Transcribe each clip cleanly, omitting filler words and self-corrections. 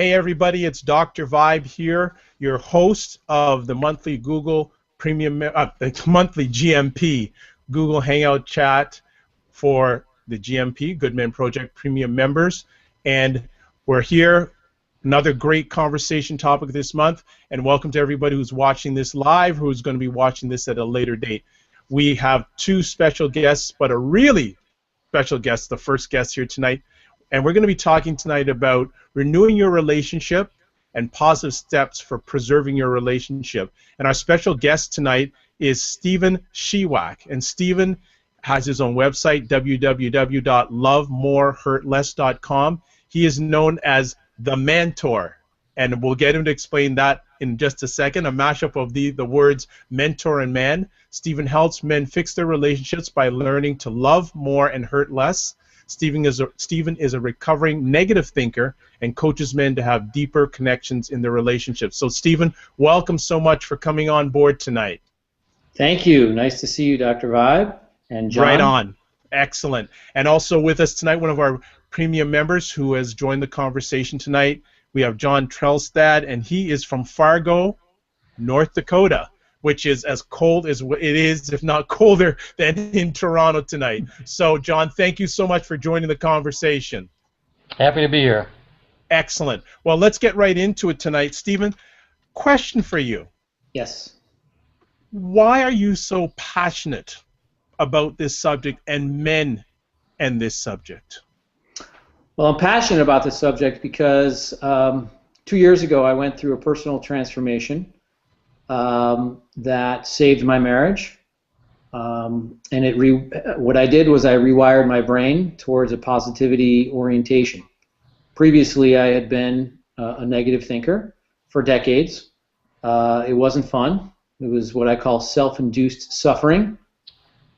Hey everybody, it's Dr. Vibe here, your host of the monthly monthly GMP Google Hangout chat for the GMP, Good Men Project Premium members. And we're here, another great conversation topic this month. And welcome to everybody who's watching this live, who's going to be watching this at a later date. We have two special guests, but a really special guest, the first guest here tonight. And we're going to be talking tonight about renewing your relationship and positive steps for preserving your relationship. And our special guest tonight is Stephen Shewach. And Stephen has his own website, www.lovemorehurtless.com. He is known as the Mentor. And we'll get him to explain that in just a second, a mashup of the words mentor and man. Stephen helps men fix their relationships by learning to love more and hurt less. Stephen is a recovering negative thinker and coaches men to have deeper connections in their relationships. So, Stephen, welcome so much for coming on board tonight. Thank you. Nice to see you, Dr. Vibe and John. Right on. Excellent. And also with us tonight, one of our premium members who has joined the conversation tonight, we have John Trelstad, and he is from Fargo, North Dakota, which is as cold as it is, if not colder, than in Toronto tonight. So, John, thank you so much for joining the conversation. Happy to be here. Excellent. Well, let's get right into it tonight. Stephen, question for you. Yes. Why are you so passionate about this subject and men and this subject? Well, I'm passionate about this subject because 2 years ago I went through a personal transformation that saved my marriage, and what I did was I rewired my brain towards a positivity orientation. Previously, I had been a negative thinker for decades. It wasn't fun. It was what I call self-induced suffering.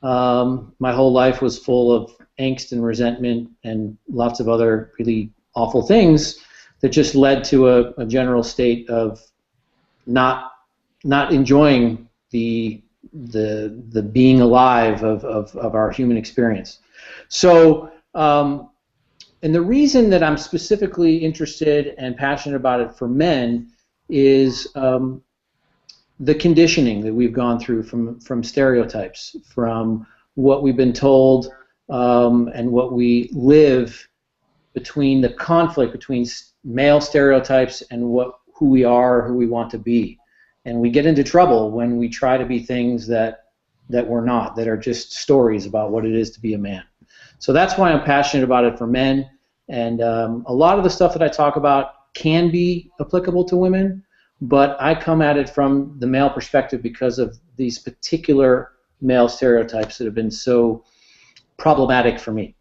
My whole life was full of angst and resentment and lots of other really awful things that just led to a general state of not enjoying the being alive of our human experience. So, and the reason that I'm specifically interested and passionate about it for men is the conditioning that we've gone through from stereotypes, from what we've been told, and what we live between the conflict between male stereotypes and who we are, who we want to be. And we get into trouble when we try to be things that we're not, that are just stories about what it is to be a man. So that's why I'm passionate about it for men. And a lot of the stuff that I talk about can be applicable to women, but I come at it from the male perspective because of these particular male stereotypes that have been so problematic for me.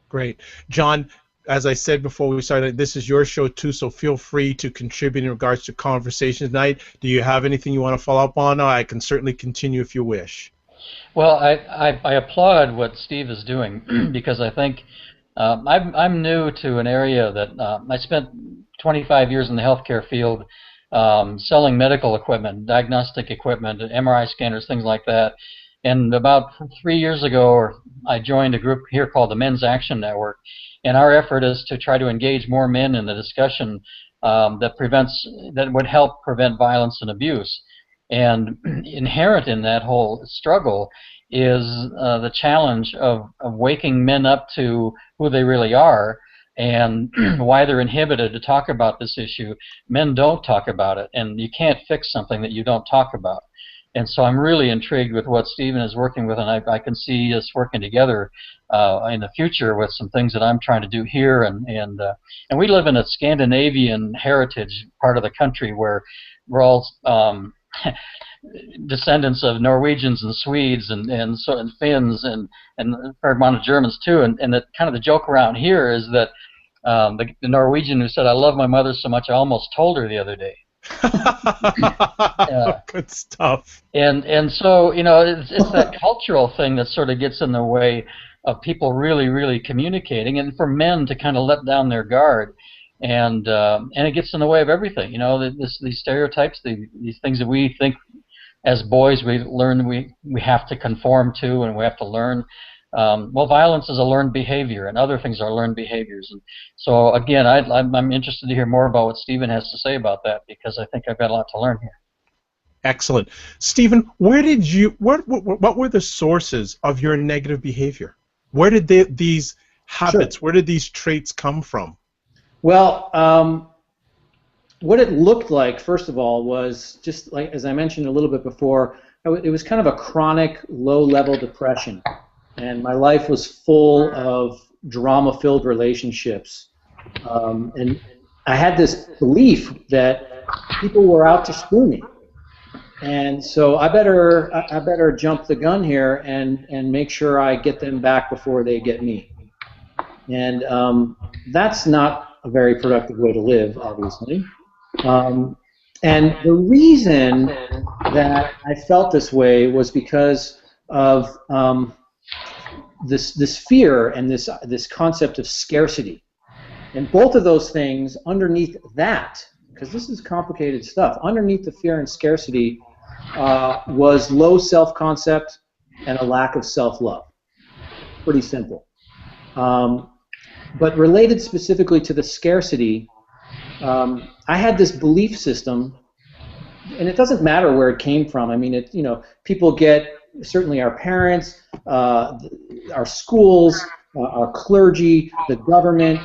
Great. John, as I said before we started, this is your show too, so feel free to contribute in regards to conversation tonight. Do you have anything you want to follow up on? I can certainly continue if you wish. Well, I applaud what Steve is doing because I think I'm new to an area that I spent 25 years in the healthcare field selling medical equipment, diagnostic equipment, MRI scanners, things like that. And about 3 years ago, I joined a group here called the Men's Action Network. And our effort is to try to engage more men in the discussion that would help prevent violence and abuse. And inherent in that whole struggle is the challenge of waking men up to who they really are and why they're inhibited to talk about this issue. Men don't talk about it, and you can't fix something that you don't talk about. And so I'm really intrigued with what Stephen is working with, and I can see us working together in the future with some things that I'm trying to do here. And we live in a Scandinavian heritage part of the country where we're all descendants of Norwegians and Swedes and Finns and a fair amount of Germans too. And the kind of the joke around here is that the Norwegian who said, "I love my mother so much I almost told her the other day." Good stuff. And so, you know, it's that cultural thing that sort of gets in the way of people really communicating, and for men to kind of let down their guard, and it gets in the way of everything. You know, these stereotypes, these things that we think as boys we learn we have to conform to and we have to learn. well, violence is a learned behavior, and other things are learned behaviors. And so again, I'm interested to hear more about what Stephen has to say about that, because I think I've got a lot to learn here. Excellent. Stephen, what were the sources of your negative behavior? Where did these habits, where did these traits come from? Well, what it looked like, first of all, was just like, as I mentioned a little bit before, it was kind of a chronic low-level depression. And my life was full of drama-filled relationships. And I had this belief that people were out to screw me. And so I better jump the gun here and make sure I get them back before they get me. And that's not a very productive way to live, obviously. And the reason that I felt this way was because of this fear and this concept of scarcity. And both of those things underneath that, because this is complicated stuff, underneath the fear and scarcity was low self-concept and a lack of self-love. Pretty simple. But related specifically to the scarcity, I had this belief system, and it doesn't matter where it came from. I mean, people get, certainly our parents, our schools, our clergy, the government,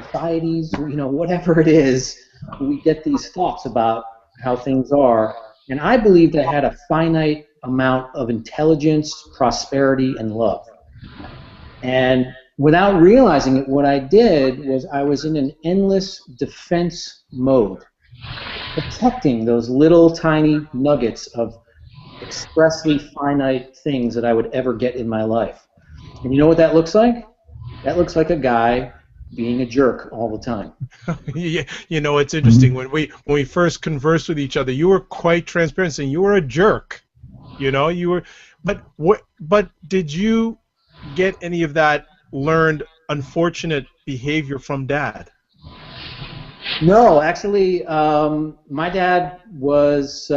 societies, whatever it is, we get these thoughts about how things are. And I believed I had a finite amount of intelligence, prosperity, and love. And without realizing it, what I did was I was in an endless defense mode, protecting those little tiny nuggets of expressly finite things that I would ever get in my life. And you know what that looks like? That looks like a guy being a jerk all the time. Yeah, it's interesting. When we first conversed with each other, you were quite transparent, saying you were a jerk. You were. But did you get any of that learned unfortunate behavior from Dad? No, actually, my dad was.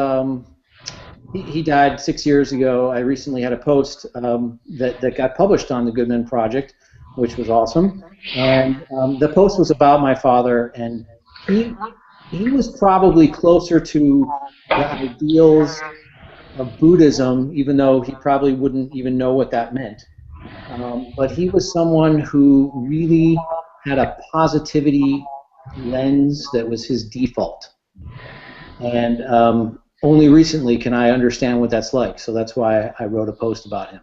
He died 6 years ago. I recently had a post that got published on the Good Men Project, which was awesome. And the post was about my father, and he was probably closer to the ideals of Buddhism, even though he probably wouldn't even know what that meant. But he was someone who really had a positivity lens that was his default. And only recently can I understand what that's like, so that's why I wrote a post about him.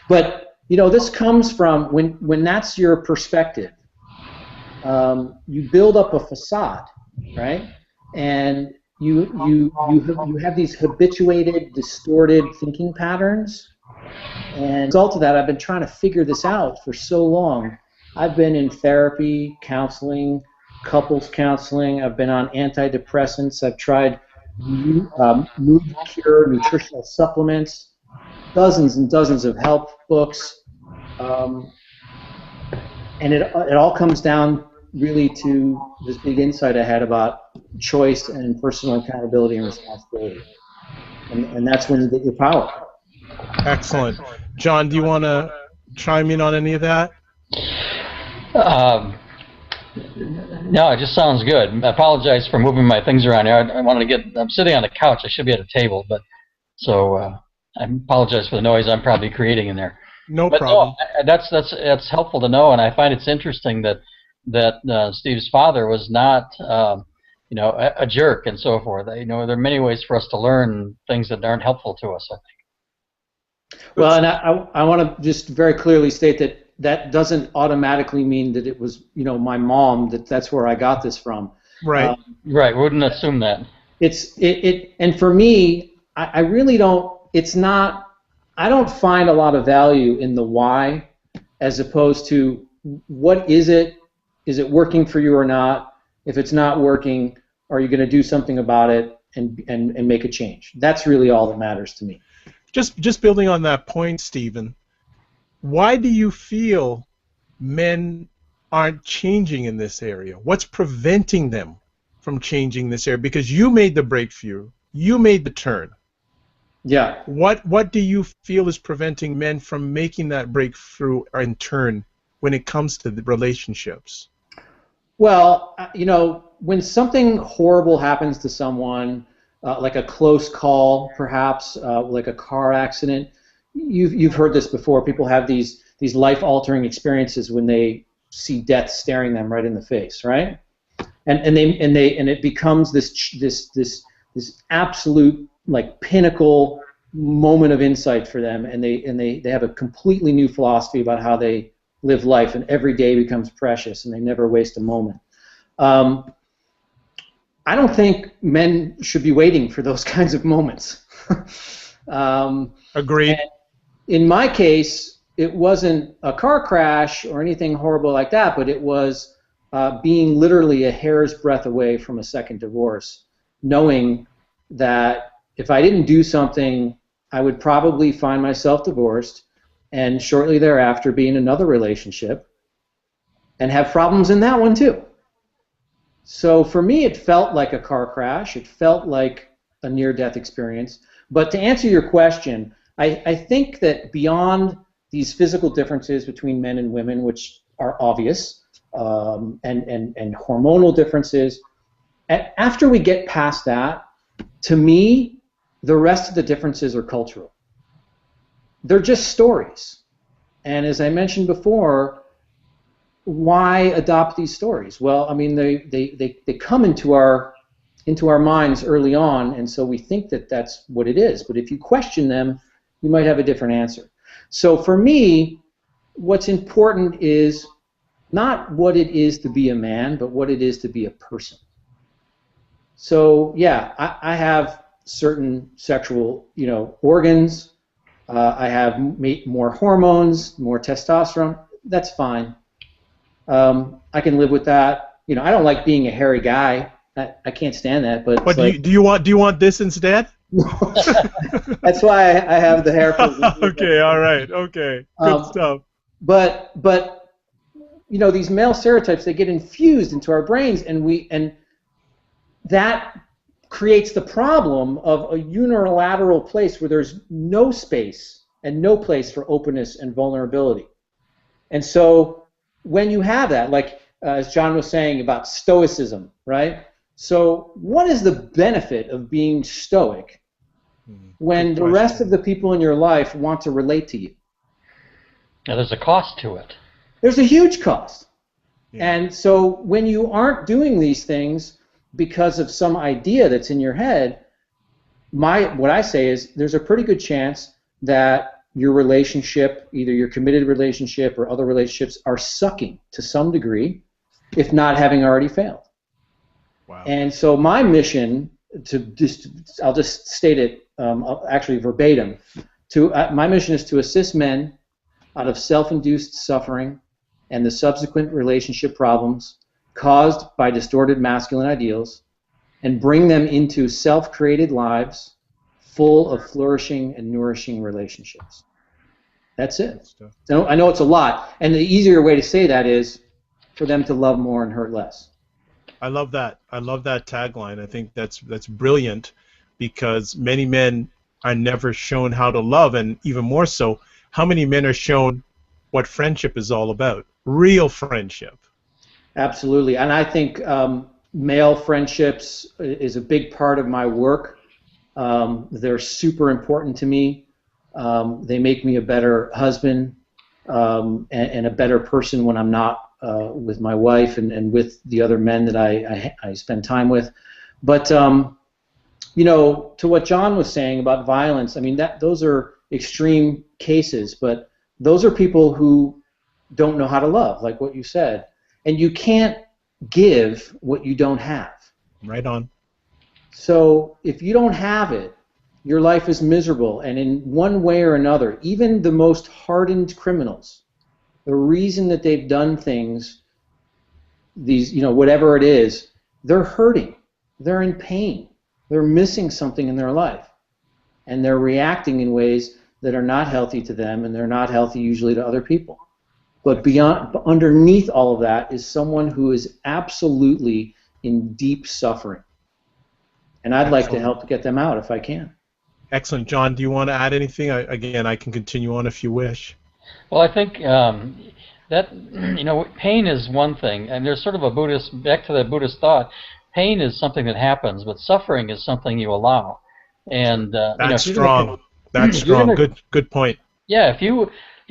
But this comes from when that's your perspective. You build up a facade, right? And you have these habituated, distorted thinking patterns. And as a result of that, I've been trying to figure this out for so long. I've been in therapy, counseling, couples counseling. I've been on antidepressants. I've tried mood cure, nutritional supplements, dozens and dozens of health books. And it all comes down really to this big insight I had about choice and personal accountability and responsibility. And that's when you get your power. Excellent. John, do you want to chime in on any of that? No, it just sounds good. I apologize for moving my things around here. I'm sitting on the couch. I should be at a table, so I apologize for the noise I'm probably creating in there. No problem. No, that's helpful to know, and I find it's interesting that Steve's father was not a jerk and so forth. There are many ways for us to learn things that aren't helpful to us, I think. Well, and I want to just very clearly state that doesn't automatically mean that it was my mom, that's where I got this from. Right. Right. Wouldn't assume that. And for me, I really don't. It's not. I don't find a lot of value in the why, as opposed to what is it? Is it working for you or not? If it's not working, are you going to do something about it and make a change? That's really all that matters to me. Just building on that point, Stephen, why do you feel men aren't changing in this area? What's preventing them from changing this area? Because you made the breakthrough. You made the turn. Yeah. What do you feel is preventing men from making that breakthrough in turn when it comes to the relationships? Well, when something horrible happens to someone, like a close call, perhaps, like a car accident, you've heard this before. People have these life-altering experiences when they see death staring them right in the face, right? And it becomes this absolute, like, pinnacle moment of insight for them, and they have a completely new philosophy about how they live life, and every day becomes precious, and they never waste a moment. I don't think men should be waiting for those kinds of moments. Agreed. In my case, it wasn't a car crash or anything horrible like that, but it was being literally a hair's breadth away from a second divorce, knowing that if I didn't do something, I would probably find myself divorced, and shortly thereafter be in another relationship and have problems in that one too. So for me, it felt like a car crash. It felt like a near-death experience. But to answer your question, I think that beyond these physical differences between men and women, which are obvious, and hormonal differences, after we get past that, to me, the rest of the differences are cultural. They're just stories. And as I mentioned before, why adopt these stories? Well, I mean, they come into our minds early on, and so we think that that's what it is. But if you question them, you might have a different answer. So for me, what's important is not what it is to be a man, but what it is to be a person. So yeah, I have certain sexual, organs. I have more hormones, more testosterone. That's fine. I can live with that. I don't like being a hairy guy. I can't stand that. But do you want this instead? That's why I have the hair. Okay, all right, okay, good stuff. But these male stereotypes, they get infused into our brains, and that creates the problem of a unilateral place where there's no space and no place for openness and vulnerability. And so when you have that, like as John was saying about stoicism, right? So what is the benefit of being stoic when the rest of the people in your life want to relate to you? Now, there's a cost to it. There's a huge cost. Yeah. And so when you aren't doing these things because of some idea that's in your head, what I say is there's a pretty good chance that your relationship, either your committed relationship or other relationships, are sucking to some degree, if not having already failed. Wow. And so my mission, I'll just state it actually verbatim, my mission is to assist men out of self-induced suffering and the subsequent relationship problems caused by distorted masculine ideals, and bring them into self-created lives full of flourishing and nourishing relationships. That's it. So I know it's a lot, and the easier way to say that is for them to love more and hurt less. I love that. I love that tagline. I think that's brilliant, because many men are never shown how to love, and even more so, how many men are shown what friendship is all about? Real friendship. Absolutely, and I think male friendships is a big part of my work. They're super important to me. They make me a better husband and a better person when I'm not with my wife and with the other men that I spend time with. But to what John was saying about violence, I mean, those are extreme cases, but those are people who don't know how to love, like what you said. And you can't give what you don't have. Right on. So if you don't have it, your life is miserable. And in one way or another, even the most hardened criminals, the reason that they've done things, whatever it is, they're hurting. They're in pain. They're missing something in their life. And they're reacting in ways that are not healthy to them, and they're not healthy usually to other people. But underneath all of that is someone who is absolutely in deep suffering. And I'd like to help get them out if I can. Excellent. John, do you want to add anything? Again, I can continue on if you wish. Well, I think that pain is one thing, and there's sort of a back to the Buddhist thought. Pain is something that happens, but suffering is something you allow. And That's if you're strong. That's strong. Good point. Yeah, if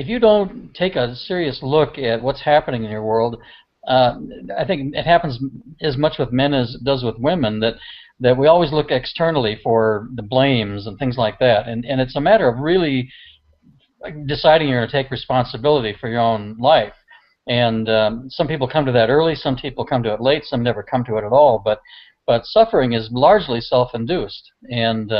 you don't take a serious look at what's happening in your world, I think it happens as much with men as it does with women, that we always look externally for the blames and things like that, and it's a matter of really deciding you're going to take responsibility for your own life. And some people come to that early, some people come to it late, some never come to it at all. But suffering is largely self-induced, and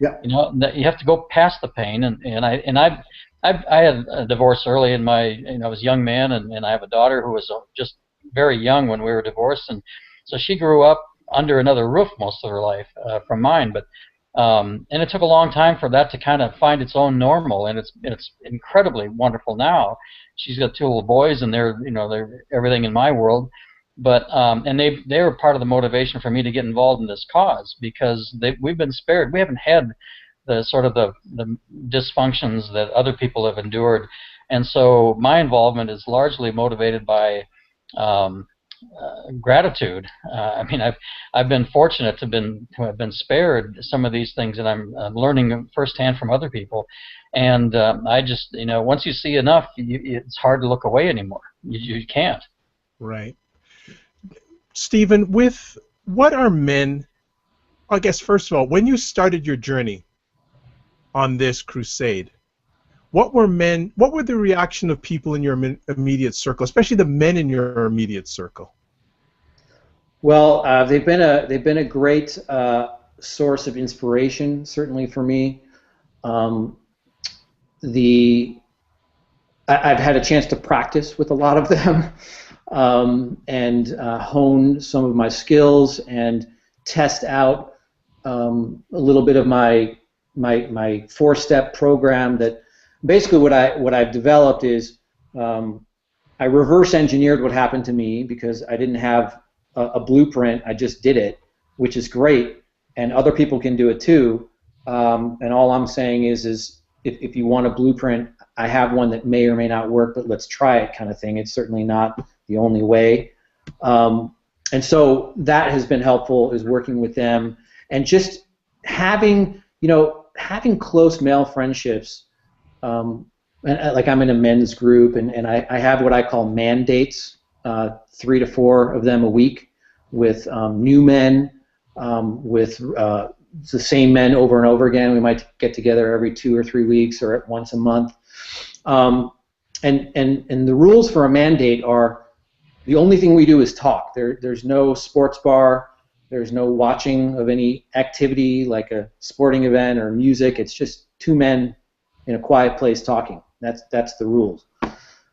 you have to go past the pain. And I had a divorce early in my, I was a young man, and I have a daughter who was just very young when we were divorced, and so she grew up under another roof most of her life from mine. But and it took a long time for that to kind of find its own normal, and it's incredibly wonderful now. She's got 2 little boys, and they're everything in my world. But and they were part of the motivation for me to get involved in this cause, because we've been spared. We haven't had the sort of the dysfunctions that other people have endured, and so my involvement is largely motivated by gratitude. I mean, I've been fortunate to have been spared some of these things, and I'm learning firsthand from other people. And I just, once you see enough, it's hard to look away anymore. You can't. Right. Stephen, with what are men? I guess first of all, when you started your journey on this crusade, what were the reaction of people in your immediate circle, especially the men in your immediate circle? Well, they've been a great source of inspiration, certainly for me. I've had a chance to practice with a lot of them, and hone some of my skills and test out a little bit of my 4-step program. That basically what I've developed is I reverse engineered what happened to me, because I didn't have a blueprint. I just did it, which is great, and other people can do it too. And all I'm saying is if you want a blueprint, I have one that may or may not work, but let's try it, kind of thing. It's certainly not the only way. And so that has been helpful, is working with them and just having close male friendships. And like, I'm in a men's group, and I have what I call mandates, 3 to 4 of them a week, with new men, with the same men over and over again. We might get together every 2 or 3 weeks, or once a month. And the rules for a mandate are, the only thing we do is talk. There's no sports bar. There's no watching of any activity like a sporting event or music. It's just 2 men in a quiet place talking. That's the rules.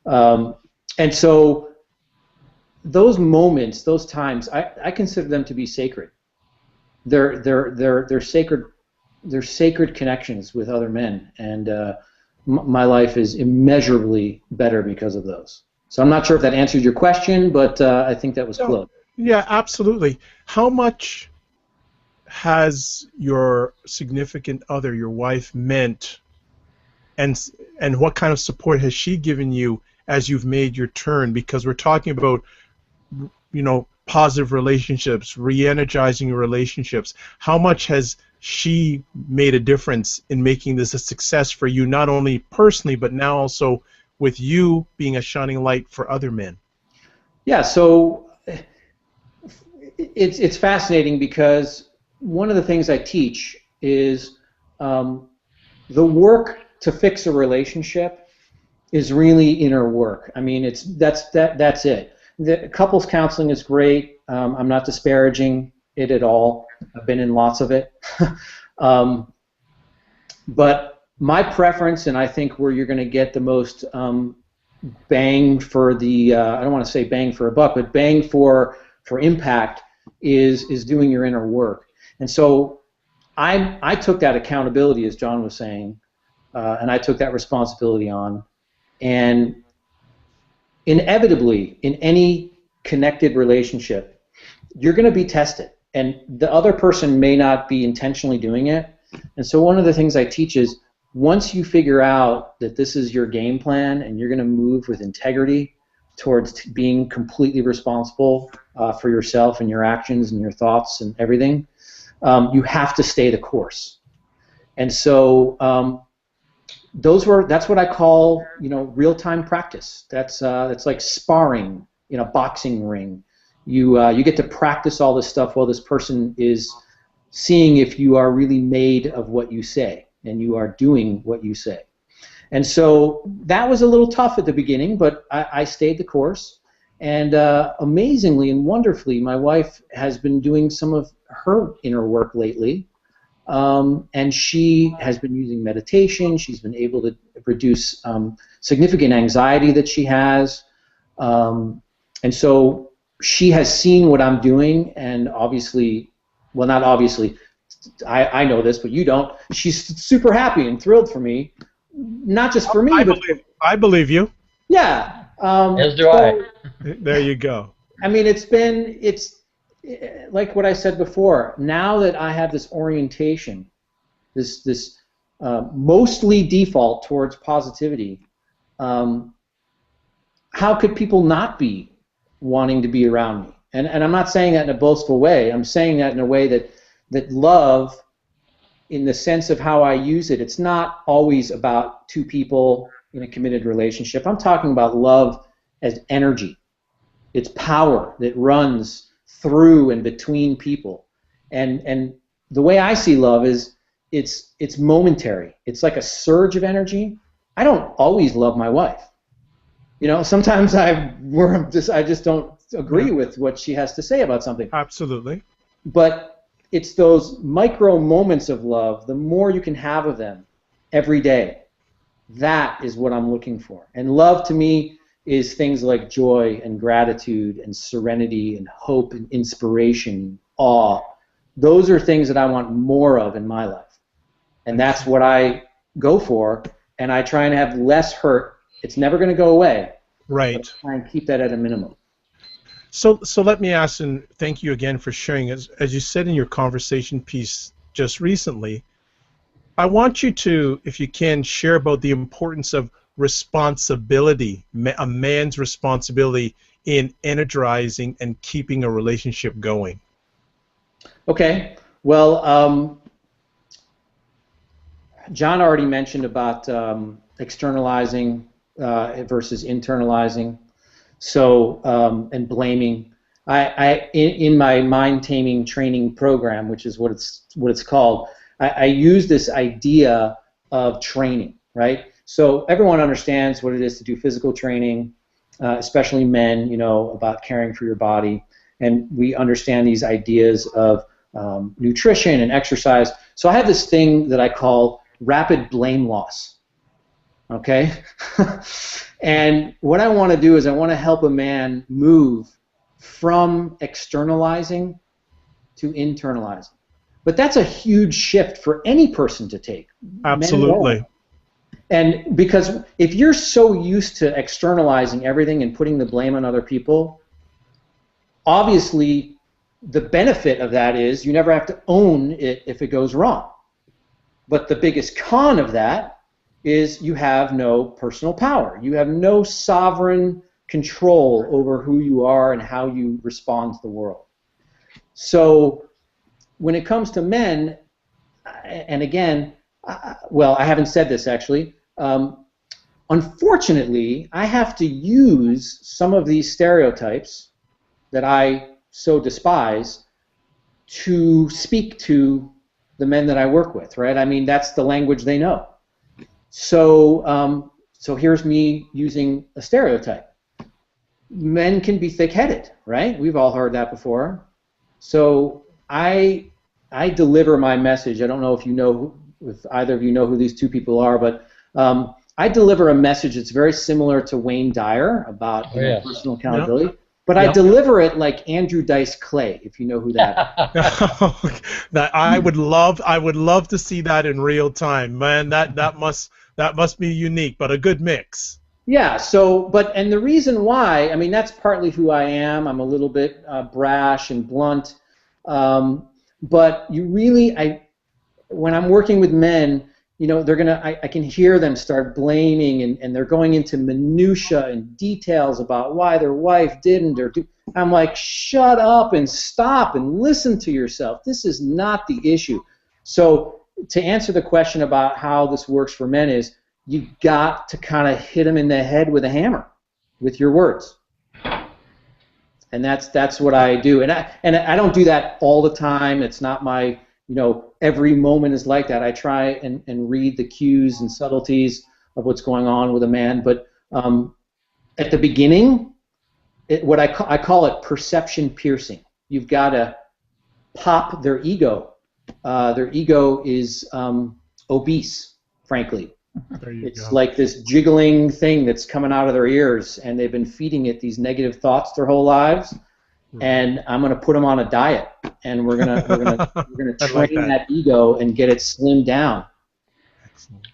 And so those moments, those times, I consider them to be sacred. They're sacred. They're sacred connections with other men, and my life is immeasurably better because of those. So I'm not sure if that answered your question, but I think that was close. Yeah, absolutely. How much has your significant other, your wife, meant, and what kind of support has she given you as you've made your turn? Because we're talking about, positive relationships, re-energizing your relationships. How much has she made a difference in making this a success for you, not only personally, but now also with you being a shining light for other men? Yeah, so it's fascinating, because one of the things I teach is the work to fix a relationship is really inner work. I mean, that's it. The couples counseling is great. I'm not disparaging it at all. I've been in lots of it. But my preference, and I think where you're going to get the most bang for the, I don't want to say bang for a buck, but bang for impact, is doing your inner work. And so I took that accountability, as John was saying, and I took that responsibility on. And inevitably, in any connected relationship, you're going to be tested. And the other person may not be intentionally doing it, And so one of the things I teach is once you figure out that this is your game plan and you're going to move with integrity towards being completely responsible for yourself and your actions and your thoughts and everything, you have to stay the course. And so that's what I call, real-time practice. That's like sparring in a boxing ring. You get to practice all this stuff while this person is seeing if you are really made of what you say and you are doing what you say. And so that was a little tough at the beginning, but I stayed the course. And amazingly and wonderfully, my wife has been doing some of her inner work lately. And she has been using meditation. She's been able to reduce significant anxiety that she has. And so she has seen what I'm doing, and obviously, well, not obviously, I know this, but you don't. She's super happy and thrilled for me, not just for me, I believe you. Yeah. As do I. There you go. I mean, it's like what I said before. Now that I have this orientation, this mostly default towards positivity, how could people not be wanting to be around me? And I'm not saying that in a boastful way. I'm saying that in a way that love, in the sense of how I use it, it's not always about two people in a committed relationship. I'm talking about love as energy. It's power that runs through and between people. And the way I see love is it's momentary. It's like a surge of energy. I don't always love my wife. Sometimes I just don't agree with what she has to say about something. Absolutely. But it's those micro moments of love, the more you can have of them every day, that is what I'm looking for. And love to me is things like joy and gratitude and serenity and hope and inspiration, awe. Those are things that I want more of in my life. And that's what I go for, and I try and have less hurt. It's never going to go away. Right. But I try and keep that at a minimum. So let me ask, and thank you again for sharing. As you said in your conversation piece just recently, I want you to, if you can, share about the importance of responsibility, a man's responsibility in energizing and keeping a relationship going. Okay. Well, John already mentioned about externalizing versus internalizing. So, and blaming. In my mind taming training program, which is what it's called, I use this idea of training, right? So everyone understands what it is to do physical training, especially men, about caring for your body, and we understand these ideas of nutrition and exercise. So I have this thing that I call rapid blame loss. Okay? And what I want to do is I want to help a man move from externalizing to internalizing. But that's a huge shift for any person to take. Absolutely. And because if you're so used to externalizing everything and putting the blame on other people, obviously the benefit of that is you never have to own it if it goes wrong. But the biggest con of that is you have no personal power. You have no sovereign control over who you are and how you respond to the world. So when it comes to men, and again, well, I haven't said this actually, unfortunately, I have to use some of these stereotypes that I so despise to speak to the men that I work with, right? I mean, that's the language they know. So, so here's me using a stereotype. Men can be thick-headed, right? We've all heard that before. So I deliver my message. I don't know if either of you know who these two people are, but I deliver a message that's very similar to Wayne Dyer about personal accountability. Yep. But I deliver it like Andrew Dice Clay, if you know who that is. That I would love to see that in real time, man. That must be unique, but a good mix. Yeah. So, and the reason why, I mean, that's partly who I am. I'm a little bit brash and blunt, but you really, when I'm working with men, you know, I can hear them start blaming, and they're going into minutia and details about why their wife didn't or do. I'm like, shut up and stop and listen to yourself. This is not the issue. So to answer the question about how this works for men is, you got to kind of hit them in the head with a hammer, with your words. And that's what I do. And I don't do that all the time. It's not my, you know, every moment is like that. I try and read the cues and subtleties of what's going on with a man. But at the beginning, I call it perception piercing. You've got to pop their ego. Their ego is obese, frankly. It's like this jiggling thing that's coming out of their ears, and they've been feeding it these negative thoughts their whole lives. And I'm going to put them on a diet, and we're gonna train that ego and get it slimmed down.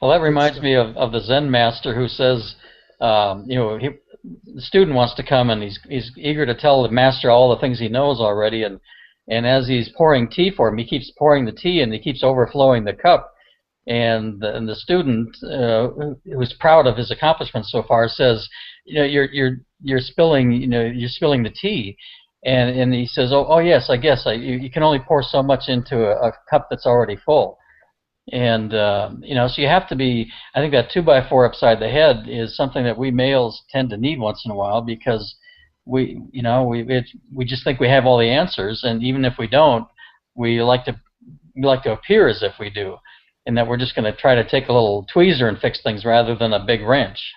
Well, that reminds me of the Zen master who says, you know, the student wants to come and he's eager to tell the master all the things he knows already, and as he's pouring tea for him, he keeps pouring the tea and he keeps overflowing the cup. And the student, who's proud of his accomplishments so far, says, you know, you're spilling the tea, and he says, oh yes, I guess you can only pour so much into a cup that's already full, and you know, so you have to be. I think that 2x4 upside the head is something that we males tend to need once in a while, because we just think we have all the answers, and even if we don't, we like to appear as if we do. And that we're just going to try to take a little tweezer and fix things rather than a big wrench.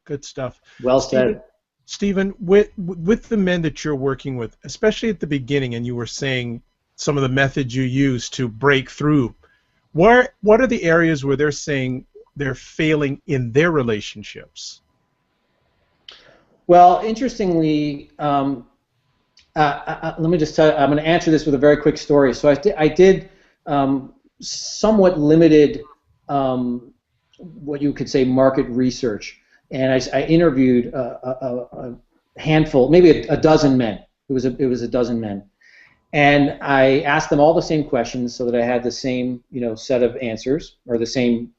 Good stuff. Well said. Stephen, with the men that you're working with, especially at the beginning, and you were saying some of the methods you use to break through, what are the areas where they're saying they're failing in their relationships? Well, interestingly, let me just tell you, I'm going to answer this with a very quick story. So I did somewhat limited, what you could say, market research, and I interviewed a handful, maybe a dozen men. It was a dozen men, and I asked them all the same questions so that I had the same, you know, set of answers, or the same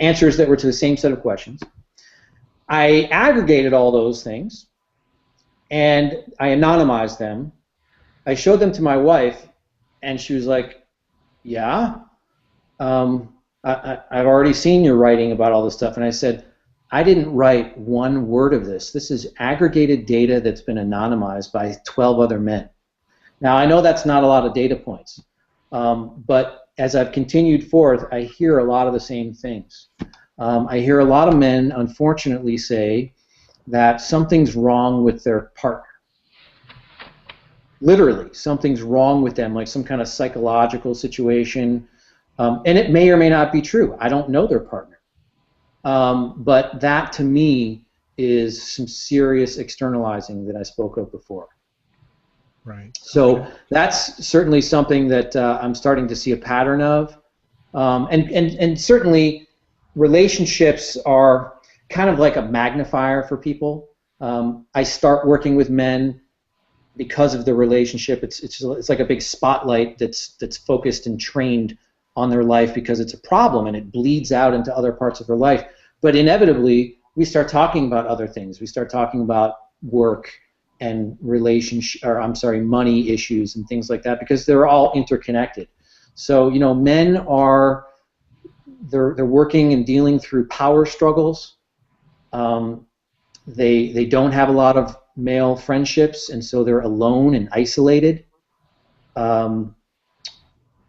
answers that were to the same set of questions. I aggregated all those things, and I anonymized them. I showed them to my wife, and she was like, yeah. I've already seen your writing about all this stuff. And I said, I didn't write one word of this. This is aggregated data that's been anonymized by 12 other men. Now, I know that's not a lot of data points, but as I've continued forth, I hear a lot of the same things. I hear a lot of men, unfortunately, say that something's wrong with their partner. Literally, something's wrong with them, like some kind of psychological situation. And it may or may not be true. I don't know their partner. But that, to me, is some serious externalizing that I spoke of before. Right. So that's certainly something that I'm starting to see a pattern of. And certainly, relationships are kind of like a magnifier for people. I start working with men because of the relationship. It's like a big spotlight that's focused and trained on their life because it's a problem, and it bleeds out into other parts of their life. But inevitably, we start talking about other things. We start talking about work and money issues and things like that, because they're all interconnected. So, you know, men they're working and dealing through power struggles. They don't have a lot of male friendships, and so they're alone and isolated.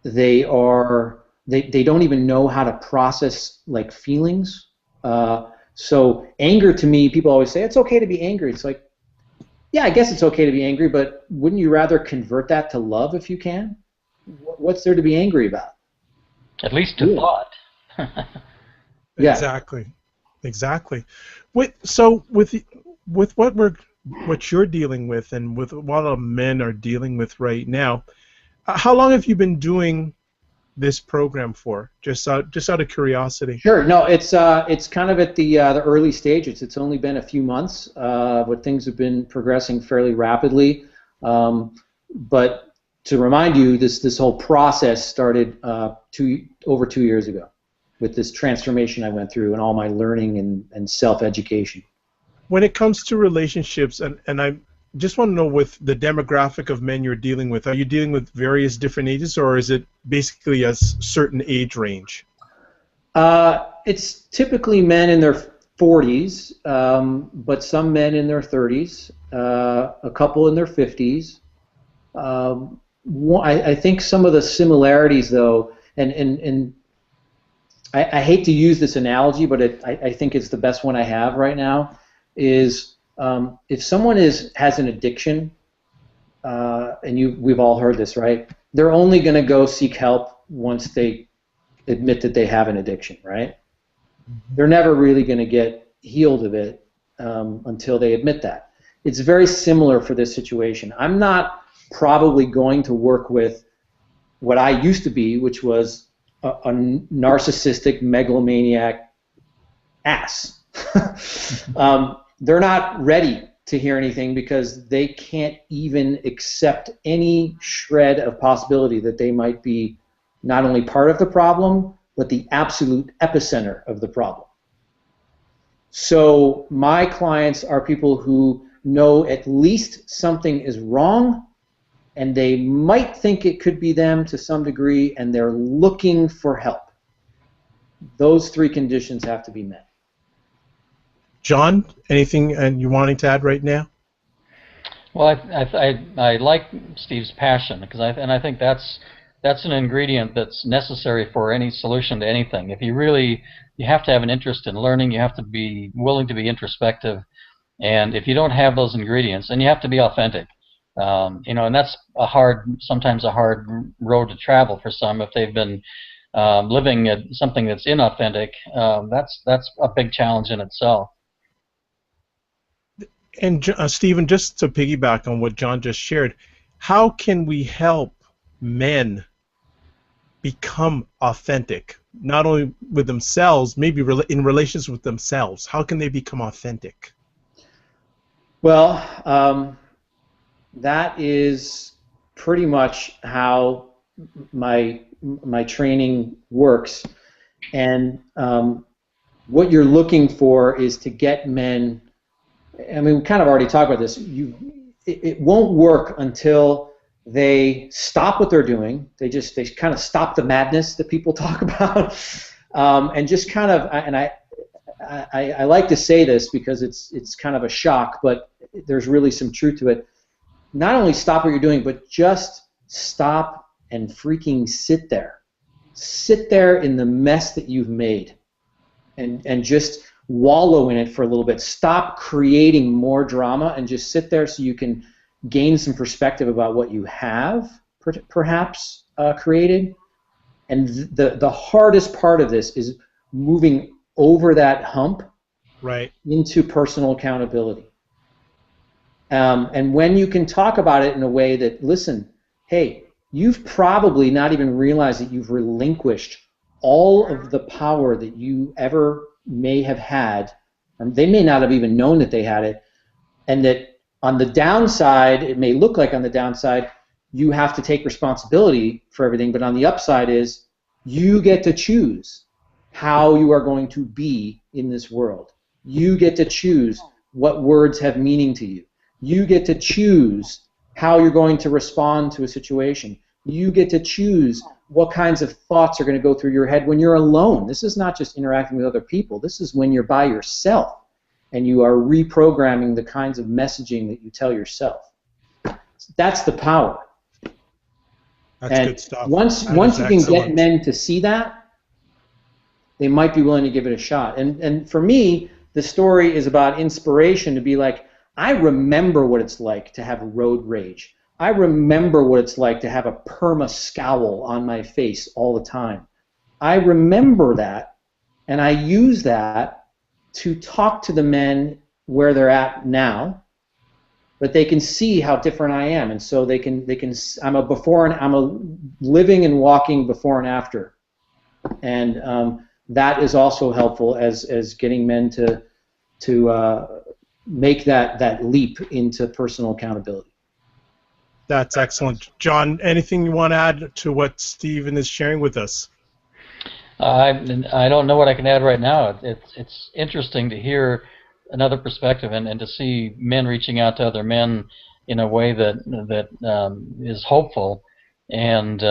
They don't even know how to process like feelings. So anger, to me, people always say it's okay to be angry. It's like, yeah, I guess it's okay to be angry, but wouldn't you rather convert that to love if you can? What's there to be angry about? At least to thought. Yeah. Exactly. With what you're dealing with, and with what a lot of men are dealing with right now, how long have you been doing this program for? Just out of curiosity. Sure. No, it's kind of at the early stages. It's only been a few months, but things have been progressing fairly rapidly. But to remind you, this whole process started over 2 years ago with this transformation I went through and all my learning and self-education. When it comes to relationships, and I just want to know, with the demographic of men you're dealing with, are you dealing with various different ages, or is it basically a certain age range? It's typically men in their 40s, but some men in their 30s, a couple in their 50s. I think some of the similarities, though, and I hate to use this analogy, but I think it's the best one I have right now, is if someone has an addiction, and we've all heard this, right? They're only going to go seek help once they admit that they have an addiction, right? Mm-hmm. They're never really going to get healed of it until they admit that. It's very similar for this situation. I'm not probably going to work with what I used to be, which was a narcissistic megalomaniac ass. They're not ready to hear anything because they can't even accept any shred of possibility that they might be not only part of the problem, but the absolute epicenter of the problem. So my clients are people who know at least something is wrong, and they might think it could be them to some degree, and they're looking for help. Those three conditions have to be met. John, anything you wanting to add right now? Well, I like Steve's passion, because I think that's an ingredient that's necessary for any solution to anything. If you have to have an interest in learning, you have to be willing to be introspective, and if you don't have those ingredients, then you have to be authentic. And that's sometimes a hard road to travel for some. If they've been living at something that's inauthentic, that's a big challenge in itself. And Stephen, just to piggyback on what John just shared, how can we help men become authentic, not only with themselves, maybe in relations with themselves? How can they become authentic? Well, that is pretty much how my training works, and what you're looking for is to get men. I mean, we kind of already talked about this. It won't work until they stop what they're doing. They kind of stop the madness that people talk about, and just kind of. And I like to say this because it's kind of a shock, but there's really some truth to it. Not only stop what you're doing, but just stop and freaking sit there. Sit there in the mess that you've made, and just wallow in it for a little bit. Stop creating more drama and just sit there so you can gain some perspective about what you have perhaps created. And the hardest part of this is moving over that hump, right, into personal accountability. And when you can talk about it in a way that, listen, hey, you've probably not even realized that you've relinquished all of the power that you ever may have had, or they may not have even known that they had it, and that on the downside, it may look like on the downside, you have to take responsibility for everything, but on the upside is you get to choose how you are going to be in this world. You get to choose what words have meaning to you. You get to choose how you're going to respond to a situation. You get to choose what kinds of thoughts are going to go through your head when you're alone. This is not just interacting with other people. This is when you're by yourself and you are reprogramming the kinds of messaging that you tell yourself. That's the power. That's good stuff. Once you can get men to see that, they might be willing to give it a shot. And for me, the story is about inspiration to be like, I remember what it's like to have road rage. I remember what it's like to have a perma scowl on my face all the time. I remember that, and I use that to talk to the men where they're at now, but they can see how different I am, and so they can I'm a living and walking before and after, and that is also helpful as getting men to make that leap into personal accountability. That's excellent. John, anything you want to add to what Stephen is sharing with us? I don't know what I can add right now. It's interesting to hear another perspective and to see men reaching out to other men in a way that is hopeful, and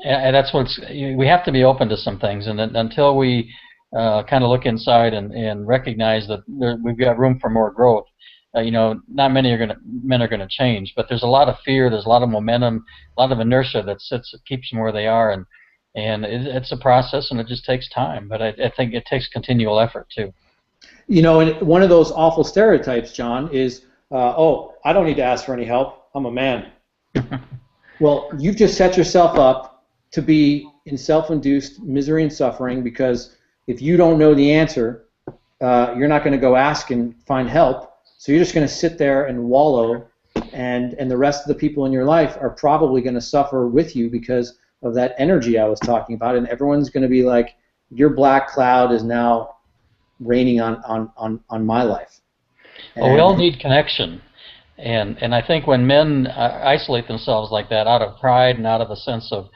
that's what's, we have to be open to some things, and until we kind of look inside and recognize that we've got room for more growth. Not many men are gonna change, but there's a lot of fear, there's a lot of momentum, a lot of inertia that keeps them where they are, and it's a process, and it just takes time. But I think it takes continual effort too. And one of those awful stereotypes, John, is, oh, I don't need to ask for any help. I'm a man. Well, you've just set yourself up to be in self-induced misery and suffering, because if you don't know the answer, you're not going to go ask and find help. So you're just going to sit there and wallow, and the rest of the people in your life are probably going to suffer with you because of that energy I was talking about, and everyone's going to be like, your black cloud is now raining on my life. Well, we all need connection, and I think when men isolate themselves like that out of pride and out of a sense of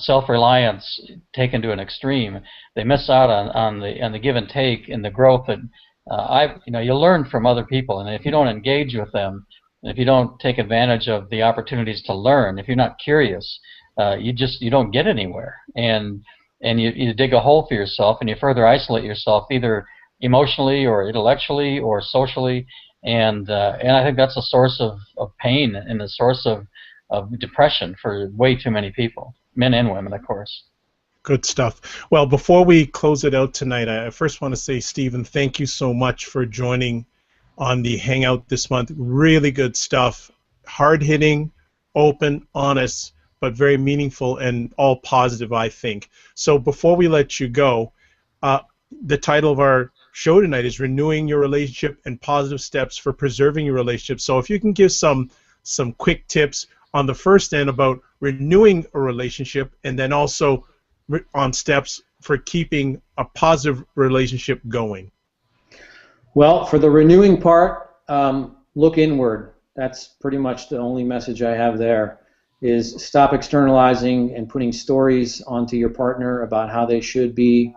self-reliance taken to an extreme, they miss out on the give and take and the growth that you learn from other people. And if you don't engage with them, and if you don't take advantage of the opportunities to learn, if you're not curious, you don't get anywhere, and you dig a hole for yourself, and you further isolate yourself either emotionally or intellectually or socially, and I think that's a source of pain and a source of depression for way too many people, men and women, of course. Good stuff. Well, before we close it out tonight, I first want to say, Stephen, thank you so much for joining on the Hangout this month. Really good stuff. Hard-hitting, open, honest, but very meaningful and all positive, I think. So before we let you go, the title of our show tonight is Renewing Your Relationship and Positive Steps for Preserving Your Relationship. So if you can give some quick tips on the first end about renewing a relationship, and then also on steps for keeping a positive relationship going. Well, for the renewing part, look inward. That's pretty much the only message I have there, is stop externalizing and putting stories onto your partner about how they should be.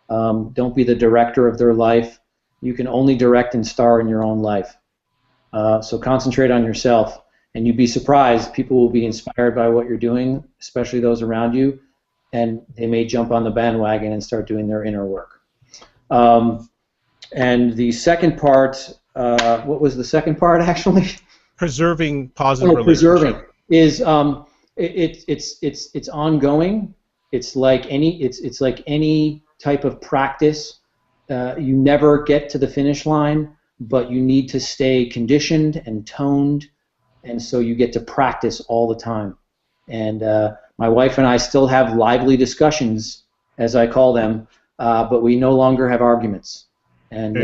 Don't be the director of their life. You can only direct and star in your own life. So concentrate on yourself, and you'd be surprised. People will be inspired by what you're doing, especially those around you, and they may jump on the bandwagon and start doing their inner work. And the second part, what was the second part actually? Preserving positive relationships. Preserving is it's ongoing. It's like any type of practice. You never get to the finish line, but you need to stay conditioned and toned, and so you get to practice all the time. And my wife and I still have lively discussions, as I call them, but we no longer have arguments. And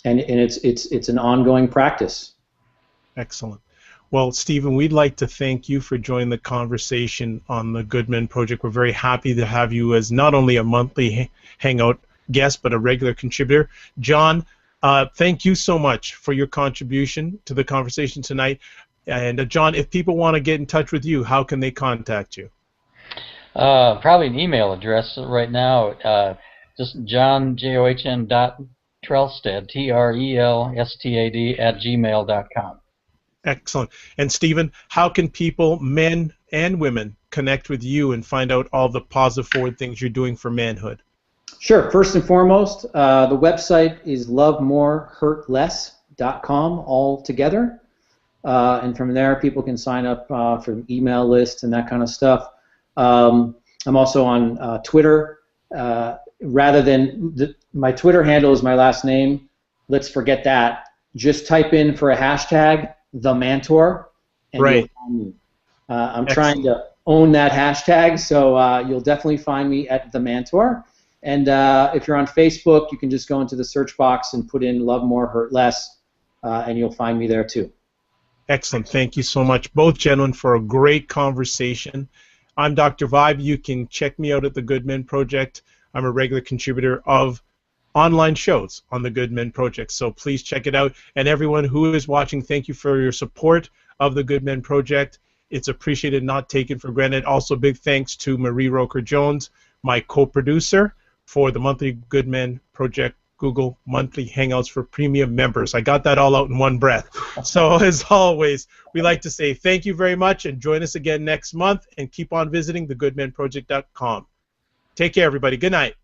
it's an ongoing practice. Excellent. Well, Stephen, we'd like to thank you for joining the conversation on the Good Men Project. We're very happy to have you as not only a monthly Hangout guest, but a regular contributor. John, thank you so much for your contribution to the conversation tonight. And John, if people want to get in touch with you, how can they contact you? Probably an email address right now. Just John, John Trelstad, Trelstad @gmail.com. Excellent. And Stephen, how can people, men and women, connect with you and find out all the positive forward things you're doing for manhood? Sure. First and foremost, the website is lovemorehurtless.com all together. And from there, people can sign up for the email list and that kind of stuff. I'm also on Twitter. Rather than my Twitter handle is my last name, let's forget that. Just type in for a hashtag the Mantor, and right. You'll find me. I'm trying to own that hashtag, so you'll definitely find me at the Mantor. And if you're on Facebook, you can just go into the search box and put in Love More, Hurt Less, and you'll find me there too. Excellent. Thank you so much, both gentlemen, for a great conversation. I'm Dr. Vibe. You can check me out at the Good Men Project. I'm a regular contributor of online shows on the Good Men Project. So please check it out. And everyone who is watching, thank you for your support of the Good Men Project. It's appreciated, not taken for granted. Also, big thanks to Marie Roker-Jones, my co-producer, for the monthly Good Men Project Google monthly Hangouts for premium members. I got that all out in one breath. So as always, we like to say thank you very much, and join us again next month, and keep on visiting thegoodmenproject.com. Take care, everybody. Good night.